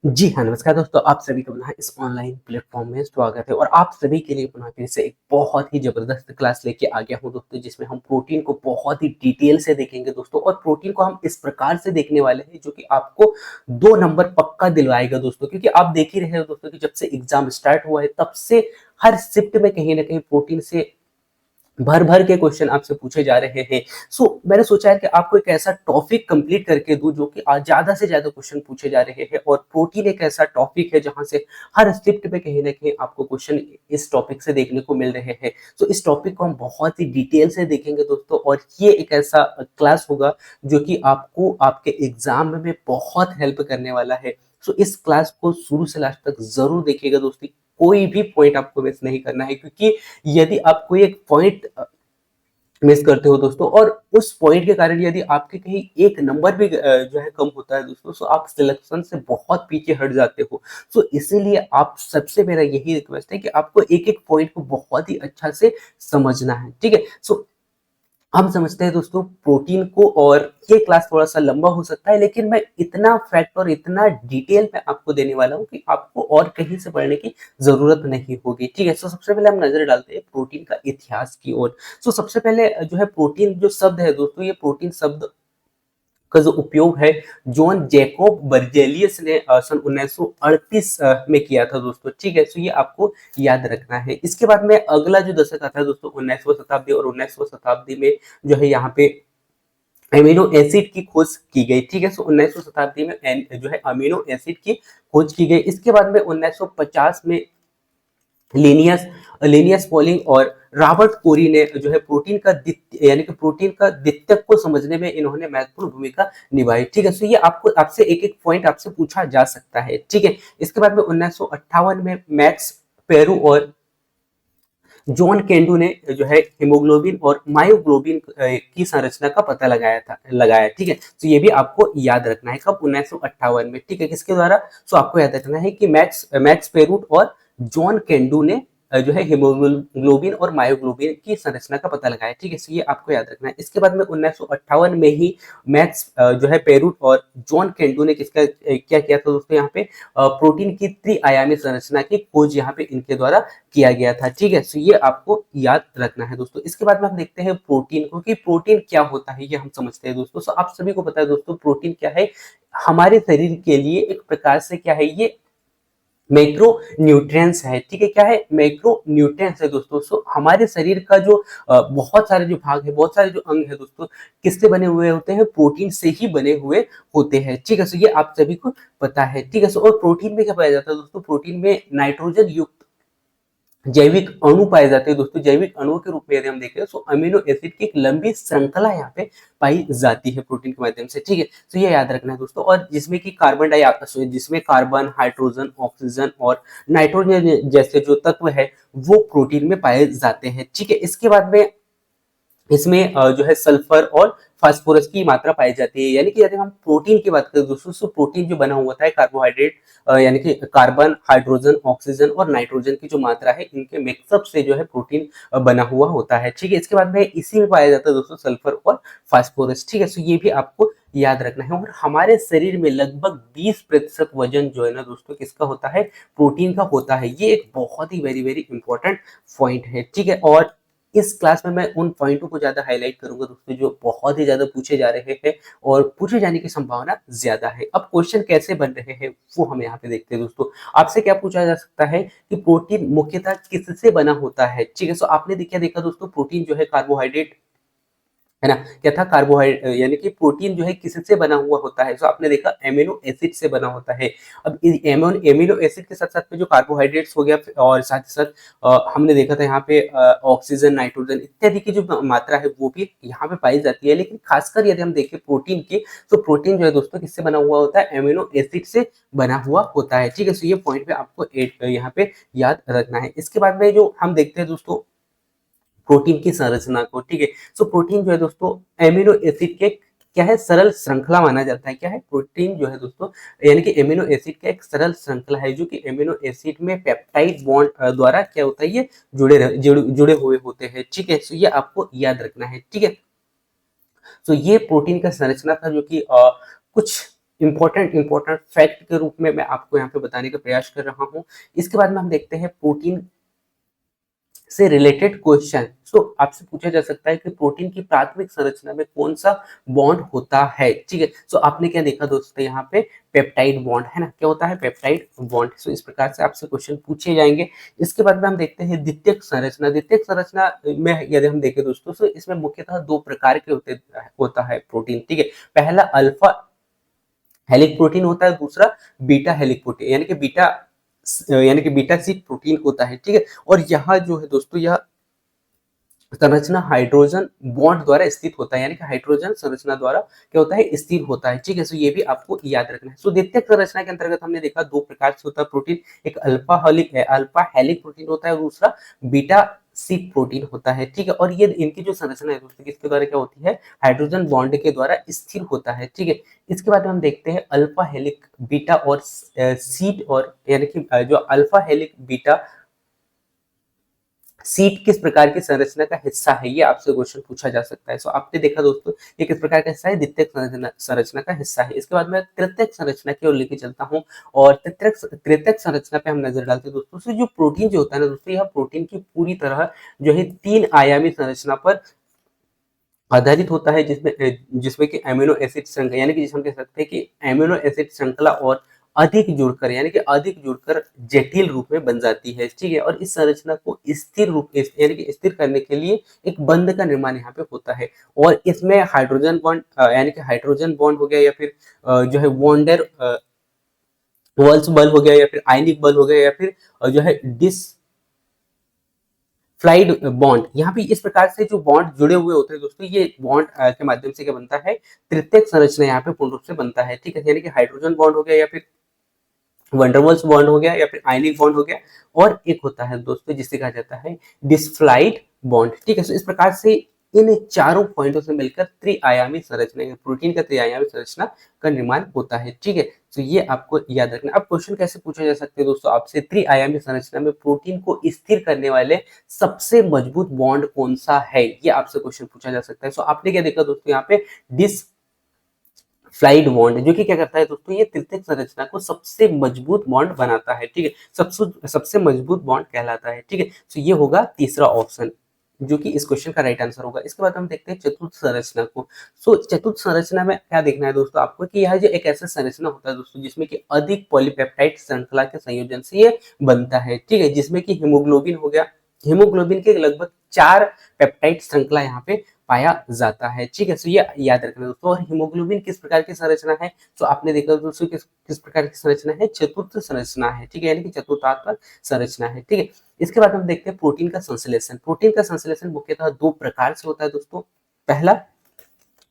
जी हाँ, नमस्कार दोस्तों, आप सभी का पुनः इस ऑनलाइन प्लेटफ़ॉर्म में स्वागत है और आप सभी के लिए पुनः फिर से एक बहुत ही ज़बरदस्त क्लास लेके आ गया हूँ दोस्तों, जिसमें हम प्रोटीन को बहुत ही डिटेल से देखेंगे दोस्तों। और प्रोटीन को हम इस प्रकार से देखने वाले हैं जो कि आपको 2 नंबर पक्का दिलवाएगा दोस्तों। क्योंकि आप देख ही रहे हो दोस्तों कि जब से एग्ज़ाम स्टार्ट हुआ है, तब से हर शिफ्ट में कहीं न कहीं प्रोटीन से भर-भर के क्वेश्चन आपसे पूछे जा रहे हैं। मैंने सोचा है कि आपको एक ऐसा टॉपिक कंप्लीट करके दूँ जो कि ज़्यादा से ज़्यादा क्वेश्चन पूछे जा रहे हैं। और प्रोटीन एक ऐसा टॉपिक है जहाँ से हर शिफ्ट में कहीं न कहीं आपको क्वेश्चन इस टॉपिक से देखने को मिल रहे हैं। इस टॉपिक को हम बहुत ही डिटेल से देखेंगे दोस्तों, और ये एक ऐसा क्लास होगा जो कि आपको आपके एग्ज़ाम में बहुत हेल्प करने वाला है। इस क्लास को शुरू से लास्ट तक ज़रूर देखिएगा दोस्तों। कोई भी पॉइंट आपको मिस नहीं करना है, क्योंकि यदि आप कोई एक पॉइंट मिस करते हो दोस्तों, और उस पॉइंट के कारण यदि आपके कहीं एक नंबर भी जो है कम होता है दोस्तों, आप सिलेक्शन से बहुत पीछे हट जाते हो। इसीलिए आप सबसे मेरा यही रिक्वेस्ट है कि आपको एक-एक पॉइंट को बहुत ही अच्छा से समझना है, ठीक है? हम समझते हैं दोस्तों प्रोटीन को, और ये क्लास थोड़ा-सा लंबा हो सकता है, लेकिन मैं इतना फैक्ट और इतना डिटेल में आपको देने वाला हूँ कि आपको और कहीं से पढ़ने की ज़रूरत नहीं होगी, ठीक है? सबसे पहले हम नज़र डालते हैं प्रोटीन का इतिहास की ओर। सबसे पहले जो है प्रोटीन जो शब्द है दोस्तों, ये प्रोटीन शब्द का जो उपयोग है जॉन जैकोब बर्जेलियस ने सन 1938 में किया था दोस्तों, ठीक है? ये आपको याद रखना है। इसके बाद में अगला जो दशक आता है दोस्तों, 19वीं शताब्दी, और 19वीं शताब्दी में जो है यहाँ पे अमीनो एसिड की खोज की गई, ठीक है? 19वीं शताब्दी में जो है अमीनो एसिड की खोज की गई। इसके बाद में 1950 में लिनियस लिनियस पॉलिंग और रॉबर्ट कोरी ने जो है प्रोटीन का द्वितीय यानी कि प्रोटीन का द्वितीयक को समझने में इन्होंने महत्वपूर्ण भूमिका निभाई, ठीक है? ये आपको आपसे एक-एक पॉइंट आपसे पूछा जा सकता है, ठीक है? इसके बाद में 1958 में मैक्स पेरू और जॉन केंडू ने जो है हीमोग्लोबिन और मायोग्लोबिन की संरचना का पता लगाया, ठीक है? ये भी आपको याद रखना है, कब? 1958 में, ठीक है? किसके द्वारा? आपको याद रखना है कि मैक्स मैक्स पेरूट और जॉन केंडू ने जो है हीमोग्लोबिन और मायोग्लोबिन की संरचना का पता लगाया, ठीक है? ये आपको याद रखना है। इसके बाद में 1958 में ही मैक्स जो है पेरूट और जॉन केंडू ने क्या किया था दोस्तों, यहाँ पे प्रोटीन की त्रि-आयामी संरचना की खोज यहाँ पे इनके द्वारा किया गया था, ठीक है? ये आपको याद रखना है दोस्तों। इसके बाद में हम देखते हैं प्रोटीन को, कि प्रोटीन क्या होता है, ये हम समझते हैं दोस्तों। आप सभी को पता है दोस्तों प्रोटीन क्या है। हमारे शरीर के लिए एक प्रकार से क्या है, ये मैक्रो न्यूट्रिएंट्स है, ठीक है? क्या है? मैक्रो न्यूट्रिएंट्स है दोस्तों। हमारे शरीर का जो बहुत सारे जो भाग है, बहुत सारे जो अंग है दोस्तों, किससे बने हुए होते हैं? प्रोटीन से ही बने हुए होते हैं, ठीक है? ये आप सभी को पता है, ठीक है? और प्रोटीन में क्या पाया जाता है दोस्तों? प्रोटीन में नाइट्रोजन युक्त जैविक अणु पाए जाते हैं दोस्तों। जैविक अणुओं के रूप में यदि हम देखें तो अमीनो एसिड की एक लंबी श्रृंखला यहाँ पे पाई जाती है प्रोटीन के माध्यम से, ठीक है? ये याद रखना है दोस्तों। और जिसमें कार्बन, हाइड्रोजन, ऑक्सीजन और नाइट्रोजन जैसे जो तत्व है वो प्रोटीन में पाए जाते हैं, ठीक है? इसके बाद में इसमें जो है सल्फर और फास्फोरस की मात्रा पाई जाती है। यानी कि यदि हम प्रोटीन की बात करें दोस्तों, प्रोटीन जो बना हुआ था कार्बोहाइड्रेट यानी कि कार्बन, हाइड्रोजन, ऑक्सीजन और नाइट्रोजन की जो मात्रा है, इनके मिक्सअप से जो है प्रोटीन बना हुआ होता है, ठीक है? इसके बाद में इसी में पाया जाता है दोस्तों सल्फर और फास्फोरस, ठीक है? ये भी आपको याद रखना है। और हमारे शरीर में लगभग 20% वजन जो है ना दोस्तों, किसका होता है? प्रोटीन का होता है। ये एक बहुत ही वेरी वेरी इंपॉर्टेंट पॉइंट है, ठीक है? और इस क्लास में मैं उन पॉइंटों को ज़्यादा हाइलाइट करूँगा दोस्तों जो बहुत ही ज़्यादा पूछे जा रहे हैं और पूछे जाने की संभावना ज़्यादा है। अब क्वेश्चन कैसे बन रहे हैं वो हम यहाँ पे देखते हैं दोस्तों। आपसे क्या पूछा जा सकता है कि प्रोटीन मुख्यतः किससे बना होता है? ठीक है, आपने क्या देखा दोस्तों, प्रोटीन जो है कार्बोहाइड्रेट है ना? क्या था? यानी कि प्रोटीन जो है किससे बना हुआ होता है? आपने देखा एमिनो एसिड से बना होता है। अब एमिनो एसिड के साथ-साथ में जो कार्बोहाइड्रेट्स हो गया, और साथ ही साथ हमने देखा था यहाँ पे ऑक्सीजन, नाइट्रोजन इत्यादि की जो मात्रा है वो भी यहाँ पे पाई जाती है। लेकिन खासकर यदि हम देखें प्रोटीन की, तो प्रोटीन जो है दोस्तों किससे बना हुआ होता है? एमिनो एसिड से बना हुआ होता है, ठीक है? ये पॉइंट पे आपको यहाँ पे याद रखना है। इसके बाद में जो हम देखते हैं दोस्तों प्रोटीन की संरचना को, ठीक है? प्रोटीन जो है दोस्तों एमिनो एसिड के क्या है? सरल श्रृंखला माना जाता है। क्या है? प्रोटीन जो है दोस्तों यानी कि एमिनो एसिड का एक सरल श्रृंखला है, जो कि एमिनो एसिड में पेप्टाइड बॉन्ड द्वारा क्या होता है, ये जुड़े हुए होते हैं, ठीक है? ये आपको याद रखना है, ठीक है? ये प्रोटीन का संरचना था, जो कि कुछ इंपॉर्टेंट फैक्ट के रूप में मैं आपको यहाँ पे बताने का प्रयास कर रहा हूँ। इसके बाद में हम देखते हैं प्रोटीन से रिलेटेड क्वेश्चन। सो आपसे पूछा जा सकता है कि प्रोटीन की प्राथमिक संरचना में कौन सा बॉन्ड होता है, ठीक है। सो आपने क्या देखा दोस्तों, यहाँ पे पेप्टाइड बॉन्ड है ना, क्या होता है पेप्टाइड बॉन्ड। सो इस प्रकार से आपसे क्वेश्चन पूछे जाएंगे। इसके बाद में हम देखते हैं द्वितीयक संरचना। द्वितीयक संरचना में यदि हम देखें दोस्तों, तो इसमें मुख्यतः दो प्रकार के होता है प्रोटीन, ठीक है। पहला अल्फा हेलिक प्रोटीन होता है, दूसरा बीटा हेलिक प्रोटीन यानी कि बीटा शीट प्रोटीन होता है, ठीक है। और यहाँ जो है दोस्तों, यह संरचना हाइड्रोजन बॉन्ड द्वारा स्थित होता है, यानी कि हाइड्रोजन संरचना द्वारा क्या होता है, स्थिर होता है, ठीक है। सो ये भी आपको याद रखना है। सो द्वितीयक संरचना के अंतर्गत हमने देखा दो प्रकार से होता है प्रोटीन, एक अल्फा हेलिक प्रोटीन होता है और दूसरा बीटा शीट प्रोटीन होता है, ठीक है। और ये इनकी जो संरचना है दोस्तों, किसके द्वारा क्या होती है, हाइड्रोजन बॉन्ड के द्वारा स्थिर होता है, ठीक है। इसके बाद हम देखते हैं अल्फा हेलिक बीटा और शीट, और यानी कि जो अल्फा हेलिक बीटा सीट किस प्रकार की संरचना का हिस्सा है, ये आपसे क्वेश्चन पूछा जा सकता है। सो आपने देखा दोस्तों, ये किस प्रकार का हिस्सा है, द्वितीयक संरचना का हिस्सा है। इसके बाद मैं तृतीयक संरचना की ओर लेके चलता हूँ, और तृतीयक संरचना पे हम नजर डालते हैं दोस्तों। सो जो प्रोटीन जो होता है ना दोस्तों, यह प्रोटीन की पूरी तरह जो है तीन आयामी संरचना पर आधारित होता है, जिसमें कि एमिनो एसिड श्रृंखला, यानी कि जिसे हम कह सकते हैं कि एमिनो एसिड श्रृंखला और अधिक जुड़कर जटिल रूप में बन जाती है, ठीक है। और इस संरचना को स्थिर रूप यानी कि स्थिर करने के लिए एक बंध का निर्माण यहाँ पे होता है, और इसमें हाइड्रोजन बॉन्ड यानी कि हाइड्रोजन बॉन्ड हो गया, या फिर जो है वॉन्डर वॉल्स बल हो गया, या फिर आयनिक बल हो गया, या फिर जो है डिस फ्लाइड बॉन्ड, यहाँ पे इस प्रकार से जो बॉन्ड जुड़े हुए होते हैं दोस्तों, ये बॉन्ड के माध्यम से क्या बनता है, तृतीयक संरचना यहाँ पे पूर्ण रूप से बनता है, ठीक है। यानी कि हाइड्रोजन बॉन्ड हो गया, या फिर वंडरवॉल्स बॉन्ड हो गया, या फिर आयनिक बॉन्ड हो गया, और एक होता है दोस्तों जिसे कहा जाता है डिस्फ्लाइड बॉन्ड, ठीक है। तो इस प्रकार से इन चारों पॉइंटों से मिलकर त्रिआयामी संरचना, प्रोटीन का त्रिआयामी संरचना का निर्माण होता है, ठीक है। तो ये आपको याद रखना। अब क्वेश्चन कैसे पूछा जा सकते हैं दोस्तों आपसे, त्रिआयामी संरचना में प्रोटीन को स्थिर करने वाले सबसे मजबूत बॉन्ड कौन सा है, ये आपसे क्वेश्चन पूछा जा सकता है। सो आपने क्या देखा दोस्तों, यहाँ पे डिस फ्लाइड बॉन्ड, जो कि क्या करता है दोस्तों, ये तृतीयक संरचना को सबसे मजबूत बॉन्ड बनाता है, ठीक है। सबसे मजबूत बॉन्ड कहलाता है, ठीक है। तो ये होगा तीसरा ऑप्शन, जो कि इस क्वेश्चन का राइट आंसर होगा। इसके बाद हम देखते हैं चतुर्थ संरचना को। सो चतुर्थ संरचना में क्या देखना है दोस्तों आपको, कि यह जो एक ऐसा संरचना होता है दोस्तों, जिसमें कि अधिक पॉलीपेप्टाइड श्रृंखला के संयोजन से ये बनता है, ठीक है। जिसमें कि हीमोग्लोबिन हो गया, हीमोग्लोबिन के लगभग 4 पेप्टाइड श्रृंखला यहाँ पे पाया जाता है, ठीक है। सो ये याद रखना दोस्तों। और हीमोग्लोबिन किस प्रकार की संरचना है, तो आपने देखा दोस्तों किस प्रकार की संरचना है, चतुर्थ संरचना है, ठीक है, यानी कि चतुर्थात्मक संरचना है, ठीक है। इसके बाद हम देखते हैं प्रोटीन का संश्लेषण। प्रोटीन का संश्लेषण मुख्यतः दो प्रकार से होता है दोस्तों। पहला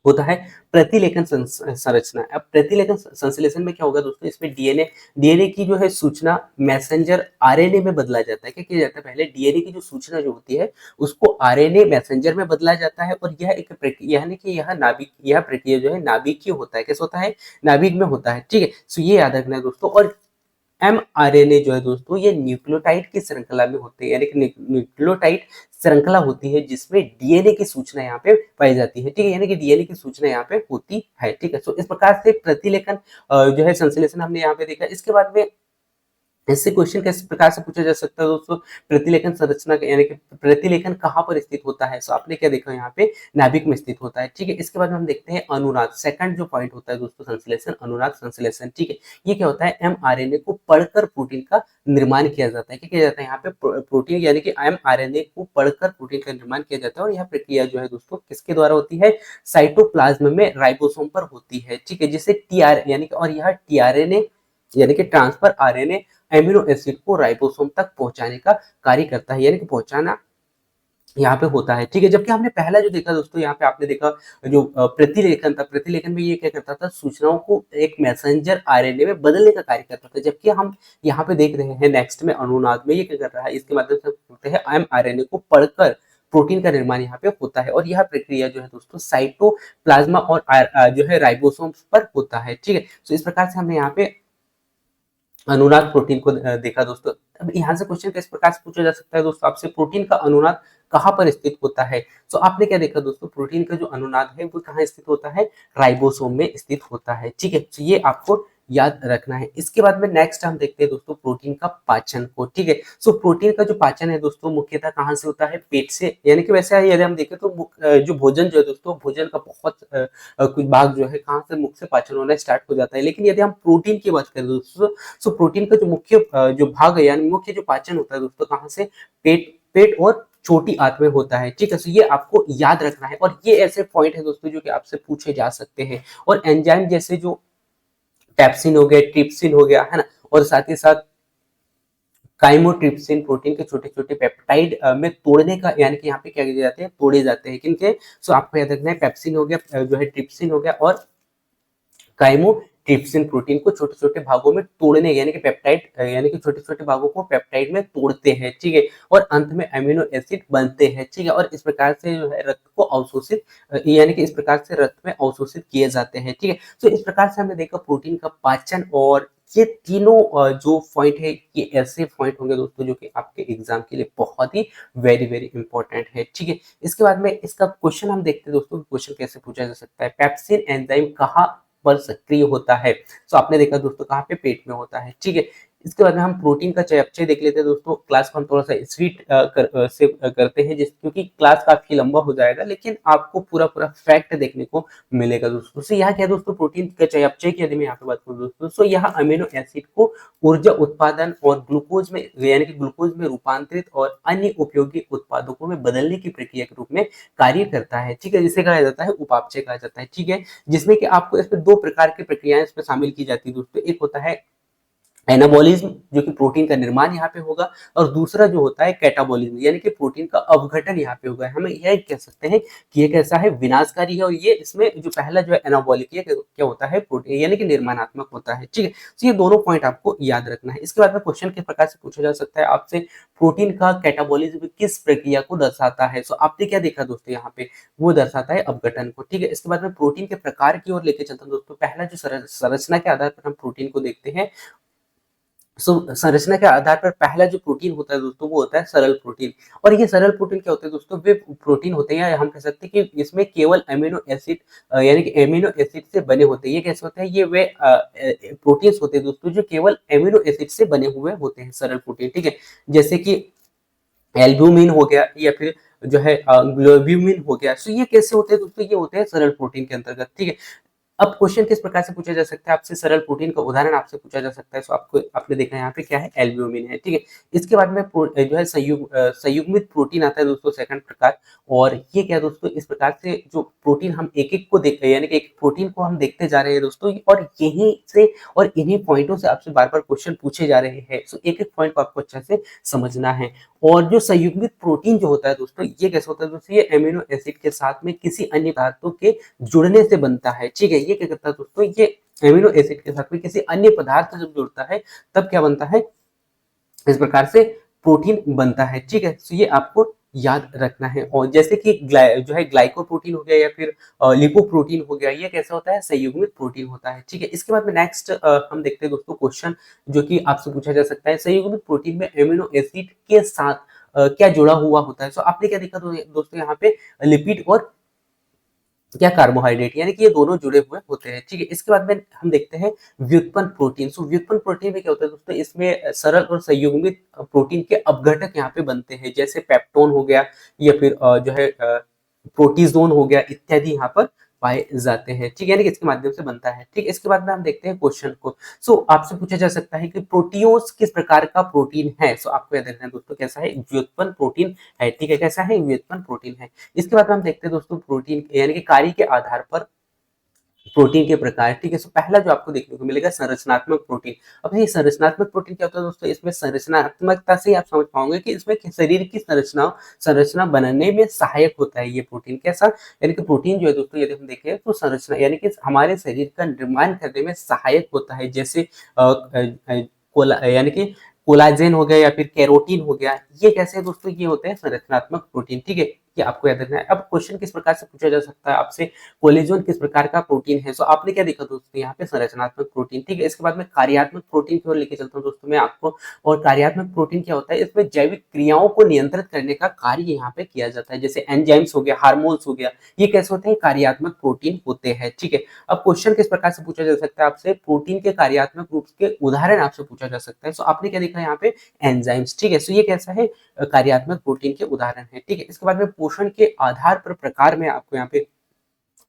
होता है प्रतिलेखन संरचना। अब प्रतिलेखन संश्लेषण में क्या होगा दोस्तों, इसमें डीएनए की जो है सूचना मैसेंजर आरएनए में बदला जाता है। क्या किया जाता है, पहले डीएनए की जो सूचना जो होती है उसको आरएनए मैसेंजर में बदला जाता है, और यह एक प्रक्रिया, यानी कि यह प्रक्रिया जो है नाभिकीय होता है। कैसे होता है, नाभिक में होता है, ठीक है। सो ये याद रखना है दोस्तों। और एमआरएनए जो है दोस्तों, ये न्यूक्लियोटाइड की श्रृंखला में होते हैं, यानी कि न्यूक्लियोटाइड श्रृंखला होती है, जिसमें डीएनए की सूचना यहाँ पे पाई जाती है, ठीक है, यानी कि डीएनए की सूचना यहाँ पे होती है, ठीक है। सो इस प्रकार से प्रतिलेखन जो है संश्लेषण हमने यहाँ पे देखा। इसके बाद में इससे क्वेश्चन किस प्रकार से पूछा जा सकता है दोस्तों, प्रतिलेखन संरचना यानी कि प्रतिलेखन कहाँ पर स्थित होता है। सो आपने क्या देखा, यहाँ पे नाभिक में स्थित होता है, ठीक है। इसके बाद हम देखते हैं अनुनाद। सेकंड जो पॉइंट होता है दोस्तों संश्लेषण, अनुनाद संश्लेषण, ठीक है। ये क्या होता है, एमआरएनए को पढ़कर प्रोटीन का निर्माण किया जाता है। क्या किया जाता है, यहाँ पे प्रोटीन यानी कि एमआरएनए को पढ़कर प्रोटीन का निर्माण किया जाता है। और यह प्रक्रिया जो है दोस्तों किसके द्वारा होती है, साइटोप्लाज्म में राइबोसोम पर होती है, ठीक है। जिसे टीआर यानी कि, और यह टीआरएनए यानी कि ट्रांसफर आरएनए एमिनो एसिड को राइबोसोम तक पहुंचाने का कार्य करता है, यानी कि पहुंचाना यहाँ पे होता है, ठीक है। जबकि हमने पहला जो देखा दोस्तों, यहाँ पे आपने देखा जो प्रतिलेखन था, प्रतिलेखन में ये क्या करता था, सूचनाओं को एक मैसेंजर आरएनए में बदलने का कार्य करता था। जबकि हम यहाँ पे देख रहे हैं नेक्स्ट में अनुनाद में ये क्या कर रहा है, इसके माध्यम से बोलते हैं एमआरएनए को पढ़कर प्रोटीन का निर्माण यहाँ पे होता है। और यह प्रक्रिया जो है दोस्तों साइटोप्लाज्मा और जो है राइबोसोम्स पर होता है, ठीक है। तो इस प्रकार से हमने यहाँ पे अनुनाद प्रोटीन को देखा दोस्तों। अब यहाँ से क्वेश्चन किस प्रकार से पूछा जा सकता है दोस्तों आपसे, प्रोटीन का अनुनाद कहाँ पर स्थित होता है? तो आपने क्या देखा दोस्तों, प्रोटीन का जो अनुनाद है वो कहाँ स्थित होता है? राइबोसोम में स्थित होता है। ठीक है, तो ये आपको याद रखना है। इसके बाद में नेक्स्ट हम देखते हैं दोस्तों प्रोटीन का पाचन को। ठीक है, सो प्रोटीन का जो पाचन है दोस्तों मुख्यतः कहाँ से होता है? पेट से, यानी कि वैसे यदि हम देखें तो जो भोजन जो है दोस्तों, भोजन का बहुत कुछ भाग जो है कहाँ से मुख से पाचन होना स्टार्ट हो जाता है। लेकिन यदि हम प्रोटीन की बात करें दोस्तों, सो प्रोटीन का जो मुख्य जो भाग है यानी मुख्य जो पाचन होता है दोस्तों कहाँ से? पेट पेट और छोटी आंत में होता है। ठीक है, तो ये आपको याद रखना है और ये ऐसे पॉइंट है दोस्तों जो कि आपसे पूछे जा सकते हैं। और एंजाइम जैसे जो पेप्सिन हो गया, ट्रिप्सिन हो गया, है ना, और साथ ही साथ काइमोट्रिप्सिन, प्रोटीन के छोटे-छोटे पेप्टाइड में तोड़ने का, यानी कि यहाँ पे क्या किए जाते हैं? तोड़े जाते हैं। किनके? सो आपको याद रखना है पेप्सिन हो गया, जो है ट्रिप्सिन हो गया और काइमोट्रिप्सिन प्रोटीन को छोटे-छोटे भागों में तोड़ने, यानी कि पेप्टाइड, यानी कि छोटे-छोटे भागों को पेप्टाइड में तोड़ते हैं। ठीक है, और अंत में अमीनो एसिड बनते हैं। ठीक है, और इस प्रकार से जो है रक्त को अवशोषित, यानी कि इस प्रकार से रक्त में अवशोषित किए जाते हैं। ठीक है, तो इस प्रकार से हमने देखा प्रोटीन का पाचन, और ये तीनों जो पॉइंट है ये ऐसे पॉइंट होंगे दोस्तों जो कि आपके एग्जाम के लिए बहुत ही वेरी वेरी इंपॉर्टेंट है। ठीक है, इसके बाद में इसका क्वेश्चन हम देखते हैं दोस्तों, क्वेश्चन कैसे पूछा जा सकता है? पेप्सिन एंजाइम कहाँ पर सक्रिय होता है? तो आपने देखा दोस्तों कहाँ पे? पेट में होता है। ठीक है, इसके बाद में हम प्रोटीन का चयापचय देख लेते हैं दोस्तों। क्लास को हम थोड़ा सा स्वीट से करते हैं, जिस क्योंकि क्लास काफी लंबा हो जाएगा, लेकिन आपको पूरा पूरा फैक्ट देखने को मिलेगा दोस्तों। तो यहाँ क्या है दोस्तों, प्रोटीन का चयापचय की यदि मैं यहाँ पे बात करूँ दोस्तों, तो यहाँ अमीनो एसिड को ऊर्जा उत्पादन और ग्लूकोज में, यानी कि ग्लूकोज में रूपांतरित और अन्य उपयोगी उत्पादकों में बदलने की प्रक्रिया के रूप में कार्य करता है। ठीक है, जिसे कहा जाता है उपापचय कहा जाता है। ठीक है, जिसमें कि आपको इसमें दो प्रकार की प्रक्रियाएं इसमें शामिल की जाती है दोस्तों। एक होता है एनाबॉलिज्म, जो कि प्रोटीन का निर्माण यहाँ पे होगा, और दूसरा जो होता है कैटाबॉलिज्म, यानी कि प्रोटीन का अवघटन यहाँ पे होगा। हमें यह कह सकते हैं कि ये कैसा है? विनाशकारी है। और ये इसमें जो पहला जो है एनाबॉलिक, ये क्या होता है? प्रोटीन, यानी कि निर्माणात्मक होता है। ठीक है, तो ये दोनों पॉइंट आपको याद रखना है। इसके बाद में क्वेश्चन किस प्रकार से पूछा जा सकता है आपसे? प्रोटीन का कैटाबॉलिज्म किस प्रक्रिया को दर्शाता है? सो आपने क्या देखा दोस्तों यहाँ पे? वो दर्शाता है अवघटन को। ठीक है, इसके बाद में प्रोटीन के प्रकार की ओर लेके चलता हूँ दोस्तों। पहला जो संरचना के आधार पर हम प्रोटीन को देखते हैं, संरचना के आधार पर पहला जो प्रोटीन होता है दोस्तों वो होता है सरल प्रोटीन। और ये सरल प्रोटीन क्या होते हैं दोस्तों? वे प्रोटीन होते हैं, या हम कह सकते हैं कि इसमें केवल अमीनो एसिड, यानी कि अमीनो एसिड से बने होते हैं। ये कैसे होता है? ये वे प्रोटीन्स होते हैं दोस्तों जो केवल अमीनो एसिड से बने हुए होते हैं, सरल प्रोटीन। ठीक है, जैसे कि एल्ब्यूमिन हो गया, या फिर जो है ग्लोब्यूमिन हो गया। सो ये कैसे होते हैं दोस्तों? ये होते हैं सरल प्रोटीन के अंतर्गत। ठीक है, अब क्वेश्चन किस प्रकार से पूछा जा सकता है आपसे? सरल प्रोटीन का उदाहरण आपसे पूछा जा सकता है। सो आपको आपने देखा यहाँ पे क्या है? एल्ब्यूमिन है। ठीक है, इसके बाद में जो है संयुग्मित प्रोटीन आता है दोस्तों, सेकंड प्रकार। और ये क्या है दोस्तों? इस प्रकार से जो प्रोटीन हम एक एक को देखते हैं, यानी कि एक प्रोटीन को हम देखते जा रहे हैं दोस्तों, और यहीं से और इन्हीं पॉइंटों से आपसे बार बार क्वेश्चन पूछे जा रहे हैं। सो एक एक पॉइंट को आपको अच्छे से समझना है। और जो संयुग्मित प्रोटीन जो होता है दोस्तों, ये कैसे होता है दोस्तों? ये अमीनो एसिड के साथ में किसी अन्य पदार्थों के जुड़ने से बनता है। ठीक है, ये क्या करता है दोस्तों? ये अमीनो एसिड के साथ में किसी अन्य पदार्थ से जब जुड़ता है तब क्या बनता है? इस प्रकार से प्रोटीन बनता है। ठीक है, तो ये आपको याद रखना है। और जैसे कि जो है ग्लाइकोप्रोटीन हो गया, या फिर लिपोप्रोटीन हो गया, ये कैसा होता है? संयुग्मित प्रोटीन होता है। ठीक है, इसके बाद में नेक्स्ट हम देखते हैं दोस्तों क्वेश्चन जो कि आपसे पूछा जा सकता है, संयुग्मित प्रोटीन में अमीनो एसिड के साथ क्या जुड़ा हुआ होता है? तो आपने क्या देखा दोस्तों यहाँ पे? लिपिड और क्या कार्बोहाइड्रेट, यानी कि ये दोनों जुड़े हुए होते हैं। ठीक है, इसके बाद में हम देखते हैं व्युत्पन्न प्रोटीन। सो व्युत्पन्न प्रोटीन में क्या होता है दोस्तों? इसमें सरल और संयुग्मित प्रोटीन के अपघटक यहाँ पे बनते हैं, जैसे पेप्टोन हो गया, या फिर जो है प्रोटीजोन हो गया, इत्यादि यहाँ पर पाए जाते हैं। ठीक है, यानी कि इसके माध्यम से बनता है। ठीक है, इसके बाद में हम देखते हैं क्वेश्चन को। सो आपसे पूछा जा सकता है कि प्रोटियोज किस प्रकार का प्रोटीन है? सो आपको याद रखना है दोस्तों कैसा है? व्युत्पन्न प्रोटीन है। ठीक है, कैसा है? व्युत्पन्न प्रोटीन है। इसके बाद हम देखते हैं दोस्तों प्रोटीन, यानी कि कार्य के आधार पर प्रोटीन के प्रकार। ठीक है, सो पहला जो आपको देखने को मिलेगा संरचनात्मक प्रोटीन। अब ये संरचनात्मक प्रोटीन क्या होता है दोस्तों? इसमें संरचनात्मकता से आप समझ पाओगे कि इसमें शरीर की संरचना बनने में सहायक होता है ये प्रोटीन। कैसा? यानी कि प्रोटीन जो है दोस्तों, यदि हम देखें तो संरचना, यानी कि हमारे शरीर का निर्माण करने में सहायक होता है। जैसे यानी कि कोलाजेन हो गया, या फिर कैरोटीन हो गया, ये कैसे है दोस्तों? ये होते हैं संरचनात्मक प्रोटीन। ठीक है, ये आपको याद रखना है। अब क्वेश्चन किस प्रकार से पूछा जा सकता है आपसे, कोलेजन किस प्रकार का प्रोटीन है। सो आपने क्या देखा दोस्तों यहाँ पे संरचनात्मक प्रोटीन, ठीक है। इसके बाद में कार्यात्मक प्रोटीन की ओर लेके चलता हूँ दोस्तों मैं आपको। और कार्यात्मक प्रोटीन क्या होता है, इसमें जैविक क्रियाओं को नियंत्रित करने का कार्य यहाँ पे किया जाता है, जैसे एंजाइम्स हो गया, हार्मोन्स हो गया, ये कैसे होते हैं, कार्यात्मक प्रोटीन होते हैं, ठीक है। अब क्वेश्चन किस प्रकार से पूछा जा सकता है आपसे, प्रोटीन के कार्यात्मक रूप के उदाहरण आपसे पूछा जा सकता है। सो आपने क्या देखा यहाँ पे, एंजाइम्स, ठीक है। सो ये कैसा है, कार्यात्मक प्रोटीन के उदाहरण है, ठीक है। इसके बाद में पोषण के आधार पर प्रकार में आपको यहाँ पे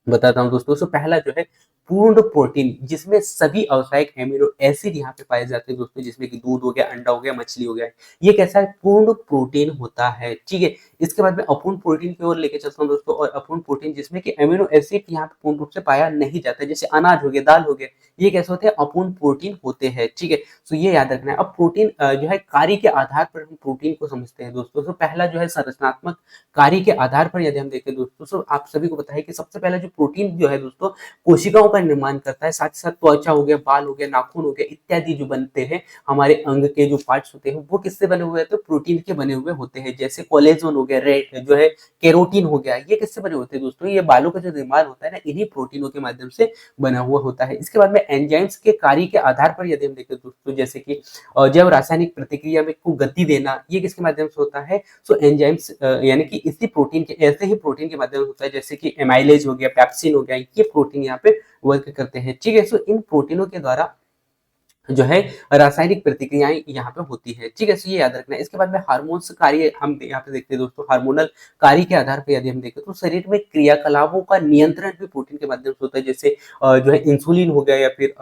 बताता हूँ दोस्तों। सो पहला जो है पूर्ण प्रोटीन, जिसमें सभी व्यावसायिक एमिनो एसिड यहाँ पे पाए जाते हैं दोस्तों, जिसमें कि दूध हो गया, अंडा हो गया, मछली हो गया, ये कैसा है, पूर्ण प्रोटीन होता है, ठीक है। इसके बाद में अपूर्ण प्रोटीन की ओर लेके चलता हूँ दोस्तों। और अपूर्ण प्रोटीन जिसमें कि एमिनो एसिड यहाँ पे पूर्ण रूप से पाया नहीं जाता है, जैसे अनाज हो गया, दाल हो गया, ये कैसे होते हैं, अपूर्ण प्रोटीन होते हैं, ठीक है। तो ये याद रखना है। अब प्रोटीन जो है कार्य के आधार पर हम प्रोटीन को समझते हैं दोस्तों। तो पहला जो है संरचनात्मक कार्य के आधार पर यदि हम देखें दोस्तों, तो आप सभी को पता है कि सबसे पहला जो प्रोटीन जो है दोस्तों, कोशिकाओं का निर्माण करता है, साथ ही साथ त्वचा हो गया, बाल हो गया, नाखून हो गया, इत्यादि जो बनते हैं हमारे अंग के जो पार्ट्स होते हैं, वो किससे बने हुए हैं, तो प्रोटीन के बने हुए होते हैं। जैसे कोलेजन हो गया, रेड जो है केरोटीन हो गया, ये किससे बने होते हैं दोस्तों, ये बालों का जो निर्माण होता है ना, इन्हीं प्रोटीनों के माध्यम से बना हुआ होता है। इसके बाद में एंजाइम्स के कार्य के आधार पर यदि हम देखें दोस्तों, जैसे कि जैव रासायनिक प्रतिक्रिया में को गति देना, ये किसके माध्यम से होता है, सो एंजाइम्स यानी कि इसी प्रोटीन के, ऐसे ही प्रोटीन के माध्यम से होता है, जैसे कि एमाइलेज हो गया, पेप्सिन हो गया, ये प्रोटीन यहाँ पे वर्क करते हैं, ठीक है। सो इन प्रोटीनों के द्वारा जो है रासायनिक प्रतिक्रियाएं यहाँ पे होती है, ठीक है। सो ये याद रखना है। इसके बाद में हार्मोन्स कार्य हम यहाँ पे देखते हैं दोस्तों, हार्मोनल कार्य के आधार पर यदि हम देखें तो शरीर में क्रियाकलापों का नियंत्रण भी प्रोटीन के माध्यम से होता है, जैसे जो है इंसुलिन हो गया, या फिर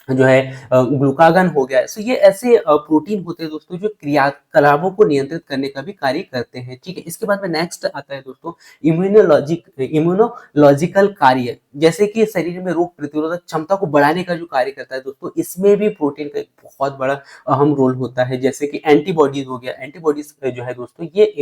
जो है ग्लूकागन हो गया। सो ये ऐसे प्रोटीन होते हैं दोस्तों, जो क्रियाकलापों को नियंत्रित करने का भी कार्य करते हैं, ठीक है। इसके बाद में नेक्स्ट आता है दोस्तों, इम्यूनोलॉजिकल कार्य, जैसे कि शरीर में रोग प्रतिरोधक क्षमता को बढ़ाने का जो कार्य करता है दोस्तों, इसमें भी प्रोटीन का एक बहुत बड़ा अहम रोल होता है। जैसे कि एंटीबॉडीज हो गया, एंटीबॉडीज जो है दोस्तों, ये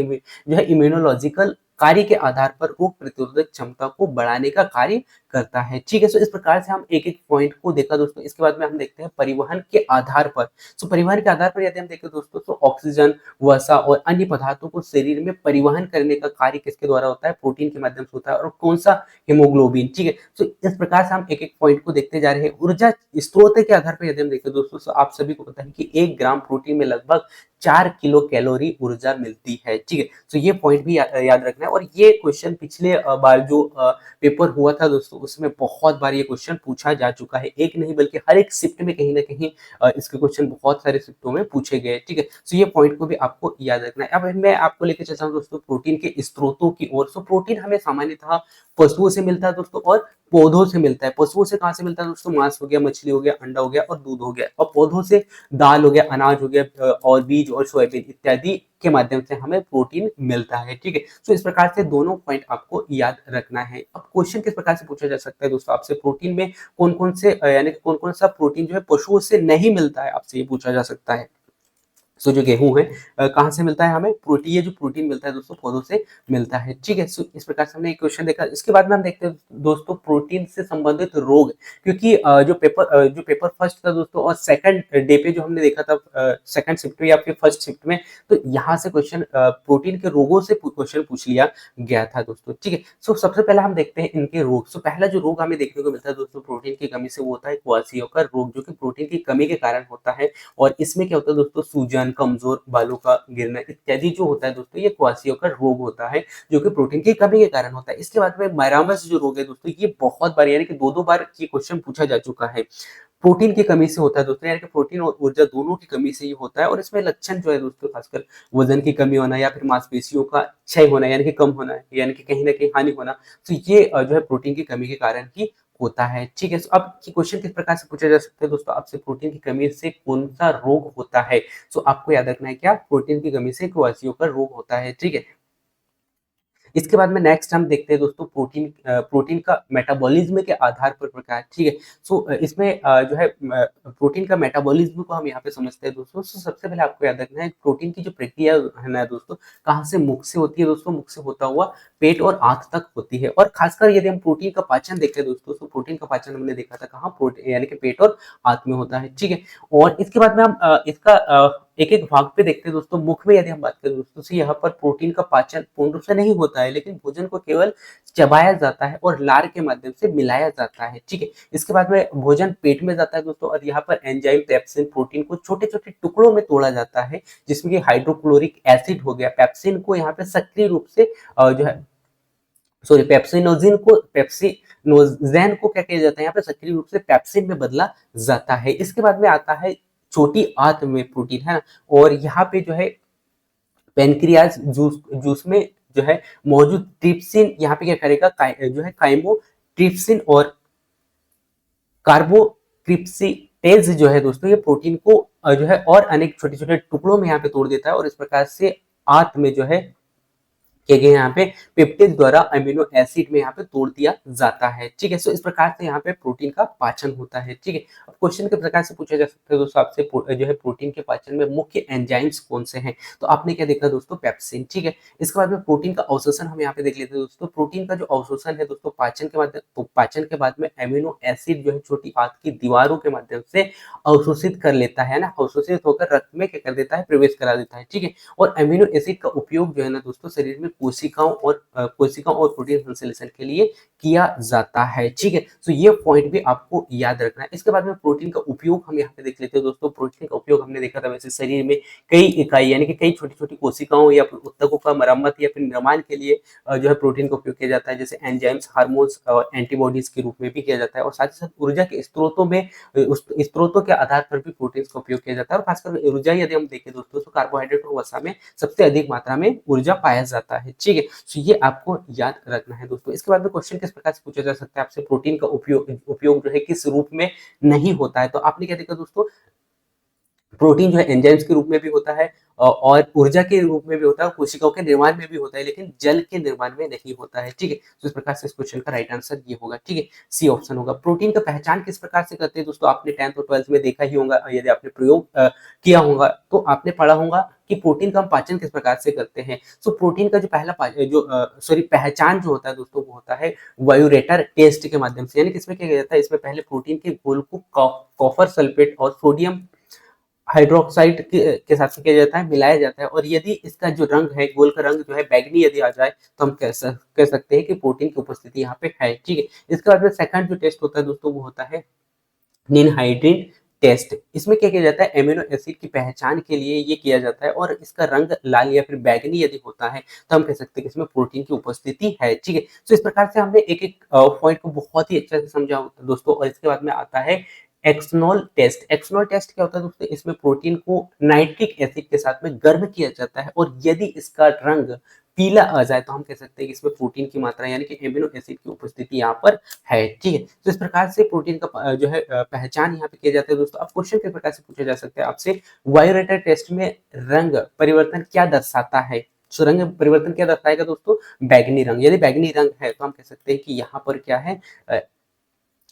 जो है इम्यूनोलॉजिकल कार्य के आधार पर रोग प्रतिरोधक क्षमता को बढ़ाने का कार्य करता है, ठीक है। सो इस प्रकार से हम एक एक पॉइंट को देखा दोस्तों। इसके बाद में हम देखते हैं परिवहन के आधार पर। सो परिवहन के आधार पर यदि हम देखें दोस्तों, तो ऑक्सीजन, वसा और अन्य पदार्थों को शरीर में परिवहन करने का कार्य किसके द्वारा होता है, प्रोटीन के माध्यम से होता है। और कौन सा, हीमोग्लोबिन, ठीक है। सो इस प्रकार से हम एक एक पॉइंट को देखते जा रहे हैं। ऊर्जा स्रोत के आधार पर यदि हम देखें दोस्तों, तो आप सभी को पता है कि 1 ग्राम प्रोटीन में लगभग 4 किलो कैलोरी ऊर्जा मिलती है, ठीक है। तो ये पॉइंट भी याद रखना है। और ये क्वेश्चन पिछले बार जो पेपर हुआ था दोस्तों, उसमें बहुत बार ये क्वेश्चन पूछा जा चुका है, एक नहीं बल्कि हर एक शिफ्ट में कहीं ना कहीं इसके क्वेश्चन बहुत सारे शिफ्टों में पूछे गए, ठीक है। सो ये पॉइंट को भी आपको याद रखना है। अब मैं आपको लेकर चलता हूँ दोस्तों प्रोटीन के स्रोतों की ओर। सो प्रोटीन हमें सामान्यतः पशुओं से मिलता है दोस्तों, और पौधों से मिलता है। पशुओं से कहाँ से मिलता है दोस्तों, मांस हो गया, मछली हो गया, अंडा हो गया और दूध हो गया। और पौधों से दाल हो गया, अनाज हो गया, और बीज और सोयाबीन इत्यादि के माध्यम से हमें प्रोटीन मिलता है, ठीक है। सो इस प्रकार से दोनों पॉइंट आपको याद रखना है। अब क्वेश्चन किस प्रकार से पूछा जा सकता है दोस्तों आपसे, प्रोटीन में कौन कौन से यानी कौन कौन सा प्रोटीन जो है पशुओं से नहीं मिलता है, आपसे ये पूछा जा सकता है। सो जो गेहूं है कहाँ से मिलता है हमें, प्रोटीन, ये जो प्रोटीन मिलता है दोस्तों पौधों से मिलता है, ठीक है। सो इस प्रकार से हमने एक क्वेश्चन देखा। इसके बाद में हम देखते हैं दोस्तों प्रोटीन से संबंधित रोग, क्योंकि जो पेपर फर्स्ट था दोस्तों, और सेकंड डे पे जो हमने देखा था, सेकंड शिफ्ट में या फिर फर्स्ट शिफ्ट में, तो यहाँ से क्वेश्चन प्रोटीन के रोगों से क्वेश्चन पूछ लिया गया था दोस्तों, ठीक है। सो सबसे पहला हम देखते हैं इनके रोग। सो पहला जो रोग हमें देखने को मिलता है दोस्तों प्रोटीन की कमी से, वो होता है क्वाशियोकर रोग, जो कि प्रोटीन की कमी के कारण होता है। और इसमें क्या होता है दोस्तों, सूजन, कमजोर बालों का गिरना इत्यादि जो होता है दोस्तों, ये क्वाशियोकर रोग होता है, जो कि प्रोटीन की कमी के कारण होता है। इसके बाद में मैरामस जो रोग है दोस्तों, ये बहुत बार यानी कि दो बार ये क्वेश्चन पूछा जा चुका है। प्रोटीन की कमी से होता है दोस्तों, यानी कि प्रोटीन और ऊर्जा दोनों की कमी से ये होता है। और इसमें लक्षण जो है दोस्तों, खासकर वजन की कमी होना, या फिर मांसपेशियों का क्षय होना, यानी कि कम होना, यानी कि कहीं ना कहीं हानि होना, तो ये जो है प्रोटीन की कमी के कारण ही होता है, ठीक है। तो अब क्वेश्चन किस प्रकार से पूछा जा सकता है दोस्तों आपसे, प्रोटीन की कमी से कौन सा रोग होता है। सो आपको याद रखना है क्या, प्रोटीन की कमी से क्वाशियोकर रोग होता है, ठीक है। इसके बाद में नेक्स्ट हम देखते हैं दोस्तों प्रोटीन का मेटाबॉलिज्म के आधार पर प्रकार, ठीक है। सो इसमें जो है प्रोटीन का मेटाबॉलिज्म को हम यहाँ पे समझते हैं दोस्तों। सो सबसे पहले आपको याद रखना है प्रोटीन की जो प्रक्रिया है ना दोस्तों, कहाँ से, मुख से होती है दोस्तों, मुख से होता हुआ पेट और आंत तक होती है। और खासकर यदि हम प्रोटीन का पाचन देखते हैं दोस्तों, तो प्रोटीन का पाचन हमने देखा था कहाँ, प्रोटीन यानी कि पेट और आंत में होता है, ठीक है। और इसके बाद में हम इसका एक एक भाग पे देखते हैं दोस्तों। मुख में यदि हम बात करें दोस्तों, तो यहाँ पर प्रोटीन का पाचन पूर्ण रूप से नहीं होता है, लेकिन भोजन को केवल चबाया जाता है और लार के माध्यम से मिलाया जाता है, ठीक है। इसके बाद में भोजन पेट में जाता है दोस्तों, और यहाँ पर एंजाइम पेप्सिन प्रोटीन को छोटे छोटे टुकड़ों में तोड़ा जाता है, जिसमें कि हाइड्रोक्लोरिक एसिड हो गया, पेप्सिन को यहाँ पे सक्रिय रूप से जो है सॉरी पेप्सिनोजेन को क्या किया जाता है, यहाँ पे सक्रिय रूप से पेप्सिन में बदला जाता है। इसके बाद में आता है छोटी आंत में प्रोटीन, है ना। और यहाँ पे जो है पेनक्रियाज जूस जूस में जो है मौजूद ट्रिप्सिन यहाँ पे क्या करेगा, जो है काइमो ट्रिप्सिन और कार्बोक्रिप्सिटेज जो है दोस्तों, ये प्रोटीन को जो है और अनेक छोटे छोटे टुकड़ों में यहाँ पे तोड़ देता है, और इस प्रकार से आंत में जो है किए गए यहाँ पे पेप्टेज द्वारा अमीनो एसिड में यहाँ पे तोड़ दिया जाता है, ठीक है। सो इस प्रकार से यहाँ पे प्रोटीन का पाचन होता है, ठीक है। अब क्वेश्चन के प्रकार से पूछा जा सकता है दोस्तों आपसे, जो है प्रोटीन के पाचन में मुख्य एंजाइम्स कौन से हैं, तो आपने क्या देखा दोस्तों, पेप्सिन, ठीक है। इसके बाद में प्रोटीन का अवशोषण हम यहाँ पे देख लेते हैं दोस्तों। प्रोटीन का जो अवशोषण है दोस्तों, पाचन के बाद में अमीनो एसिड जो है छोटी आंत की दीवारों के माध्यम से अवशोषित कर लेता है ना, अवशोषित होकर रक्त में क्या कर देता है, प्रवेश करा देता है, ठीक है। और अमीनो एसिड का उपयोग जो है ना दोस्तों शरीर में कोशिकाओं और प्रोटीन संश्लेषण के लिए किया जाता है, ठीक है। तो ये पॉइंट भी आपको याद रखना है। इसके बाद में प्रोटीन का उपयोग हम यहाँ पे देख लेते हैं दोस्तों। प्रोटीन का उपयोग हमने देखा था वैसे शरीर में कई इकाई यानी कि कई छोटी छोटी कोशिकाओं या ऊतकों का मरम्मत या फिर निर्माण के लिए जो है प्रोटीन का उपयोग किया जाता है, जैसे एंजाइम्स, हार्मोन्स और एंटीबॉडीज के रूप में भी किया जाता है। और साथ ही साथ ऊर्जा के स्त्रोतों में उस स्त्रोतों के आधार पर भी प्रोटीन का उपयोग किया जाता है। और खासकर ऊर्जा यदि हम देखें दोस्तों, तो कार्बोहाइड्रेट और वसा में सबसे अधिक मात्रा में ऊर्जा पाया जाता है, ठीक है। तो ये आपको याद रखना है दोस्तों। इसके बाद में क्वेश्चन किस प्रकार से पूछा जा सकता है आपसे, प्रोटीन का उपयोग जो है किस रूप में नहीं होता है, तो आपने क्या देखा दोस्तों, प्रोटीन जो है एंजाइम्स के रूप में भी होता है और ऊर्जा के रूप में भी होता है, कोशिकाओं के निर्माण में भी होता है, लेकिन जल के निर्माण में नहीं होता है, ठीक है। तो इस प्रकार से इस क्वेश्चन का राइट आंसर ये होगा, ठीक है, सी ऑप्शन होगा। प्रोटीन का पहचान किस प्रकार से करते हैं दोस्तों, आपने 10th और 12th में देखा ही होगा, यदि आपने प्रयोग किया होगा तो आपने पढ़ा होगा कि प्रोटीन का हम पाचन किस प्रकार से करते हैं। सो प्रोटीन का जो पहला पहचान जो होता है दोस्तों, वो होता है वायुरेटर टेस्ट के माध्यम से, यानी कि इसमें क्या किया जाता है, इसमें पहले प्रोटीन के घोल को कॉपर सल्फेट और सोडियम हाइड्रोक्साइड के साथ किया जाता है, मिलाया जाता है, और यदि इसका जो रंग है, घोल का रंग जो है बैगनी यदि आ जाए, तो हम कह सकते हैं कि प्रोटीन की उपस्थिति यहाँ पे है, ठीक है। इसके बाद में सेकंड जो टेस्ट होता है दोस्तों, वो होता है निनहाइड्रीन टेस्ट। इसमें क्या किया जाता है, एमिनो एसिड की पहचान के लिए ये किया जाता है, और इसका रंग लाल या फिर बैगनी यदि होता है, तो हम कह सकते हैं कि इसमें प्रोटीन की उपस्थिति है, ठीक है। तो इस प्रकार से हमने एक एक पॉइंट को बहुत ही अच्छे से समझा दोस्तों। और इसके बाद में आता है एक्सनॉल टेस्ट। एक्सनॉल टेस्ट क्या होता है दोस्तों, इसमें प्रोटीन को नाइट्रिक एसिड के साथ में गर्म किया जाता है, और यदि इसका रंग पीला आ जाए, तो हम कह सकते हैं कि इसमें प्रोटीन की मात्रा यानी कि एमिनो एसिड की उपस्थिति यहाँ पर है, ठीक है। तो इस प्रकार से प्रोटीन का जो है पहचान यहाँ पे किया जाता है दोस्तों। अब क्वेश्चन किस प्रकार से पूछा जा सकता है आपसे, वायोरेटर टेस्ट में रंग परिवर्तन क्या दर्शाता है, तो रंग परिवर्तन क्या दर्शाएगा दोस्तों, बैगनी रंग। यदि बैगनी रंग है, तो हम कह सकते हैं कि यहाँ पर क्या है,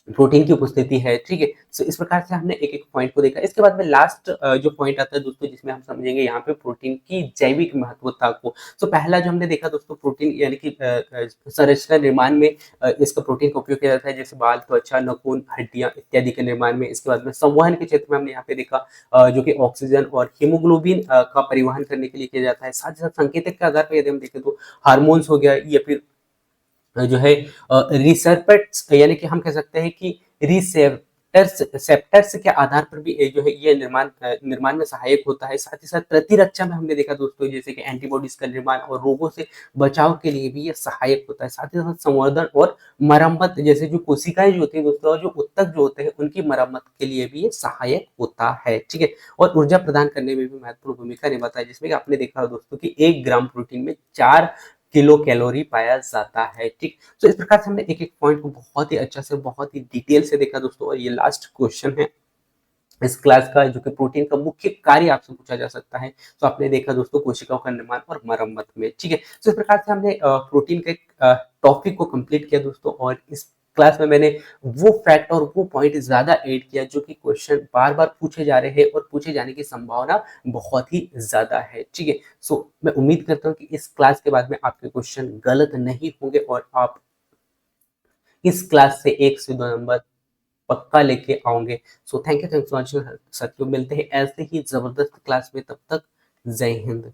प्रोटीन की उपस्थिति है, ठीक है। सो इस प्रकार से हमने एक एक पॉइंट को देखा। इसके बाद में लास्ट जो पॉइंट आता है दोस्तों, जिसमें हम समझेंगे यहाँ पे प्रोटीन की जैविक महत्वता को। सो पहला जो हमने देखा दोस्तों, प्रोटीन यानी कि संरचना निर्माण में इसका प्रोटीन का उपयोग किया जाता है, जैसे बाल, त्वचा, नखून, हड्डियां इत्यादि के निर्माण में। इसके बाद में संवहन के क्षेत्र में हमने यहाँ पे देखा जो कि ऑक्सीजन और हीमोग्लोबिन का परिवहन करने के लिए किया जाता है। साथ ही साथ संकेतक के आधार पर यदि हम देखें तो हार्मोन्स हो गया, या फिर जो है रिसर्पेट्स यानी कि हम कह सकते हैं कि सेप्टर्स के आधार पर भी जो है ये निर्माण में सहायक होता है। साथ ही साथ प्रतिरक्षा में हमने देखा दोस्तों, जैसे कि एंटीबॉडीज का निर्माण और रोगों से बचाव के लिए भी ये सहायक होता है। साथ ही साथ संवर्धन और मरम्मत, जैसे जो कोशिकाएं जो होती है दोस्तों, और जो ऊतक जो होते हैं, उनकी मरम्मत के लिए भी ये सहायक होता है, ठीक है। और ऊर्जा प्रदान करने में भी महत्वपूर्ण भूमिका निभाता है, जिसमें आपने देखा दोस्तों कि 1 ग्राम प्रोटीन में 4 किलो कैलोरी पाया जाता है, ठीक। तो इस प्रकार से हमने एक एक पॉइंट को बहुत ही अच्छा से, बहुत ही डिटेल से देखा दोस्तों। और ये लास्ट क्वेश्चन है इस क्लास का, जो कि प्रोटीन का मुख्य कार्य आपसे पूछा जा सकता है। तो आपने देखा दोस्तों कोशिकाओं का निर्माण और मरम्मत में, ठीक है। तो इस प्रकार से हमने प्रोटीन के टॉपिक को कंप्लीट किया दोस्तों। और इस क्लास में मैंने वो फैक्ट और वो पॉइंट ज्यादा ऐड किया जो कि क्वेश्चन बार बार पूछे जा रहे हैं और पूछे जाने की संभावना बहुत ही ज्यादा है, ठीक है। सो मैं उम्मीद करता हूँ कि इस क्लास के बाद में आपके क्वेश्चन गलत नहीं होंगे और आप इस क्लास से 1 से 2 नंबर पक्का लेके आऊँगे। So thank you for watching साथियों, मिलते हैं ऐसे ही ज़बरदस्त क्लास में, तब तक जय हिंद।